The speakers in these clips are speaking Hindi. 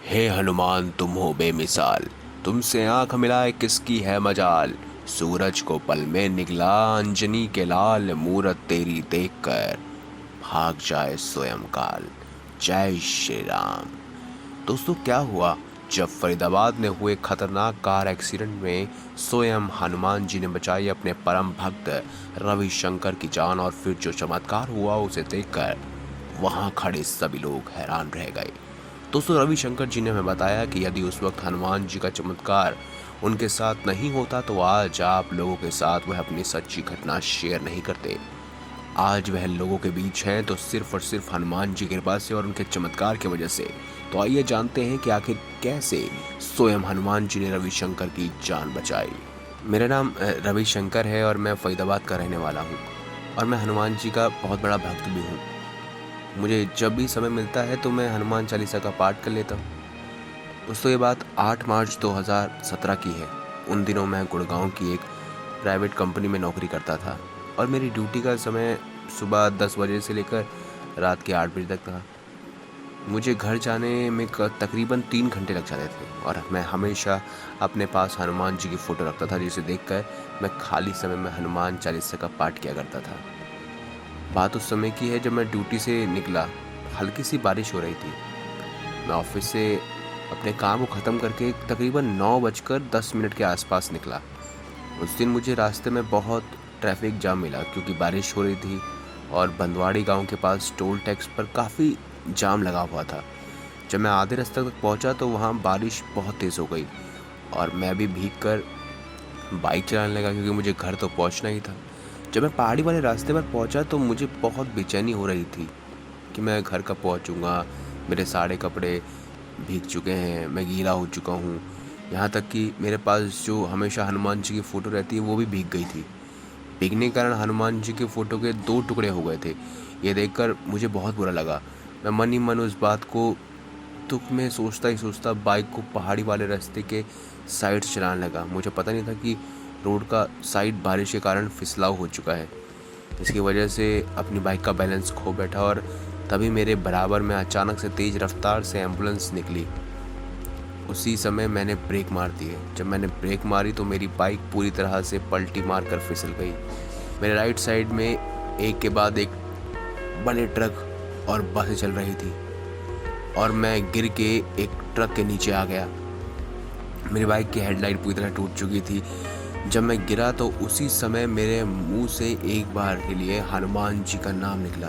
हे हनुमान तुम हो बेमिसाल, तुमसे आंख मिलाए किसकी है मजाल। सूरज को पल में निगला अंजनी के लाल, मूरत तेरी देखकर भाग जाए स्वयं काल। जय श्री राम। दोस्तों, क्या हुआ जब फरीदाबाद में हुए खतरनाक कार एक्सीडेंट में स्वयं हनुमान जी ने बचाई अपने परम भक्त रविशंकर की जान, और फिर जो चमत्कार हुआ उसे देखकर वहां खड़े सभी लोग हैरान रह गए। दोस्तों, रविशंकर जी ने हमें बताया कि यदि उस वक्त हनुमान जी का चमत्कार उनके साथ नहीं होता तो आज आप लोगों के साथ वह अपनी सच्ची घटना शेयर नहीं करते। आज वह लोगों के बीच हैं तो सिर्फ और सिर्फ हनुमान जी की कृपा से और उनके चमत्कार की वजह से। तो आइए जानते हैं कि आखिर कैसे स्वयं हनुमान जी ने रविशंकर की जान बचाई। मेरा नाम रविशंकर है और मैं फरीदाबाद का रहने वाला हूँ, और मैं हनुमान जी का बहुत बड़ा भक्त भी हूँ। मुझे जब भी समय मिलता है तो मैं हनुमान चालीसा का पाठ कर लेता हूँ। दोस्तों, ये बात 8 मार्च 2017 की है। उन दिनों मैं गुड़गांव की एक प्राइवेट कंपनी में नौकरी करता था, और मेरी ड्यूटी का समय सुबह 10 बजे से लेकर रात के 8 बजे तक था। मुझे घर जाने में तकरीबन 3 घंटे लग जाते थे, और मैं हमेशा अपने पास हनुमान जी की फ़ोटो रखता था, जिसे देखकर मैं खाली समय में हनुमान चालीसा का पाठ किया करता था। बात उस समय की है जब मैं ड्यूटी से निकला। हल्की सी बारिश हो रही थी। मैं ऑफिस से अपने काम को ख़त्म करके तकरीबन 9:10 के आसपास निकला। उस दिन मुझे रास्ते में बहुत ट्रैफिक जाम मिला, क्योंकि बारिश हो रही थी और बंदवाड़ी गांव के पास टोल टैक्स पर काफ़ी जाम लगा हुआ था। जब मैं आधे रास्ते तक पहुंचा तो वहां बारिश बहुत तेज़ हो गई, और मैं भी भीग कर बाइक चलाने लगा, क्योंकि मुझे घर तो पहुंचना ही था। जब मैं पहाड़ी वाले रास्ते पर पहुंचा तो मुझे बहुत बेचैनी हो रही थी कि मैं घर कब पहुंचूंगा। मेरे सारे कपड़े भीग चुके हैं, मैं गीला हो चुका हूँ। यहाँ तक कि मेरे पास जो हमेशा हनुमान जी की फ़ोटो रहती है वो भी भीग गई थी। भीगने के कारण हनुमान जी के फ़ोटो के 2 टुकड़े हो गए थे। ये देखकर मुझे बहुत बुरा लगा। मैं मन ही मन उस बात को दुख में सोचता ही सोचता बाइक को पहाड़ी वाले रास्ते के साइड से चलाने लगा। मुझे पता नहीं था कि रोड का साइड बारिश के कारण फिसलाव हो चुका है। इसकी वजह से अपनी बाइक का बैलेंस खो बैठा, और तभी मेरे बराबर में अचानक से तेज़ रफ्तार से एम्बुलेंस निकली। उसी समय मैंने ब्रेक मार दिए। जब मैंने ब्रेक मारी तो मेरी बाइक पूरी तरह से पलटी मार कर फिसल गई। मेरे राइट साइड में एक के बाद एक बड़े ट्रक और बसें चल रही थी, और मैं गिर के एक ट्रक के नीचे आ गया। मेरी बाइक की हेडलाइट पूरी तरह टूट चुकी थी। जब मैं गिरा तो उसी समय मेरे मुंह से एक बार के लिए हनुमान जी का नाम निकला।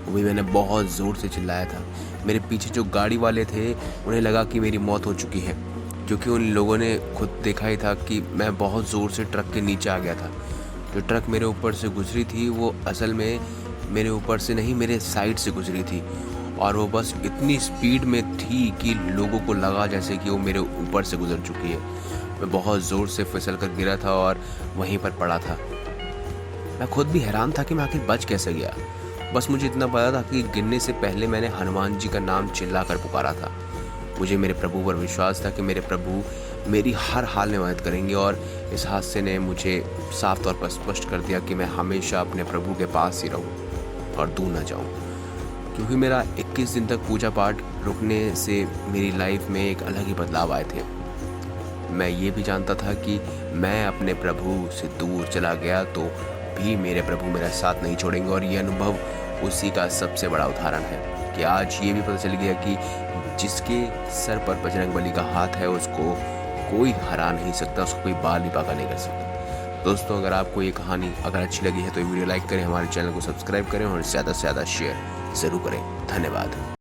वो भी मैंने बहुत ज़ोर से चिल्लाया था। मेरे पीछे जो गाड़ी वाले थे उन्हें लगा कि मेरी मौत हो चुकी है, क्योंकि उन लोगों ने खुद देखा ही था कि मैं बहुत ज़ोर से ट्रक के नीचे आ गया था। जो ट्रक मेरे ऊपर से गुजरी थी वो असल में मेरे ऊपर से नहीं, मेरे साइड से गुजरी थी, और वो बस इतनी स्पीड में थी कि लोगों को लगा जैसे कि वो मेरे ऊपर से गुजर चुकी है। मैं बहुत ज़ोर से फिसल कर गिरा था और वहीं पर पड़ा था। मैं खुद भी हैरान था कि मैं आखिर बच कैसे गया। बस मुझे इतना पता था कि गिरने से पहले मैंने हनुमान जी का नाम चिल्ला कर पुकारा था। मुझे मेरे प्रभु पर विश्वास था कि मेरे प्रभु मेरी हर हाल में मदद करेंगे, और इस हादसे ने मुझे साफ तौर पर स्पष्ट कर दिया कि मैं हमेशा अपने प्रभु के पास ही रहूं और दूर न जाऊं। क्योंकि मेरा 21 दिन तक पूजा पाठ रुकने से मेरी लाइफ में एक अलग ही बदलाव आए थे। मैं ये भी जानता था कि मैं अपने प्रभु से दूर चला गया तो भी मेरे प्रभु मेरा साथ नहीं छोड़ेंगे, और ये अनुभव उसी का सबसे बड़ा उदाहरण है कि आज ये भी पता चल गया कि जिसके सर पर बजरंगबली का हाथ है उसको कोई हरा नहीं सकता, उसको कोई बाल भी बाका नहीं कर सकता। दोस्तों, अगर आपको ये कहानी अगर अच्छी लगी है तो वीडियो लाइक करें, हमारे चैनल को सब्सक्राइब करें और ज़्यादा से ज़्यादा शेयर ज़रूर करें। धन्यवाद।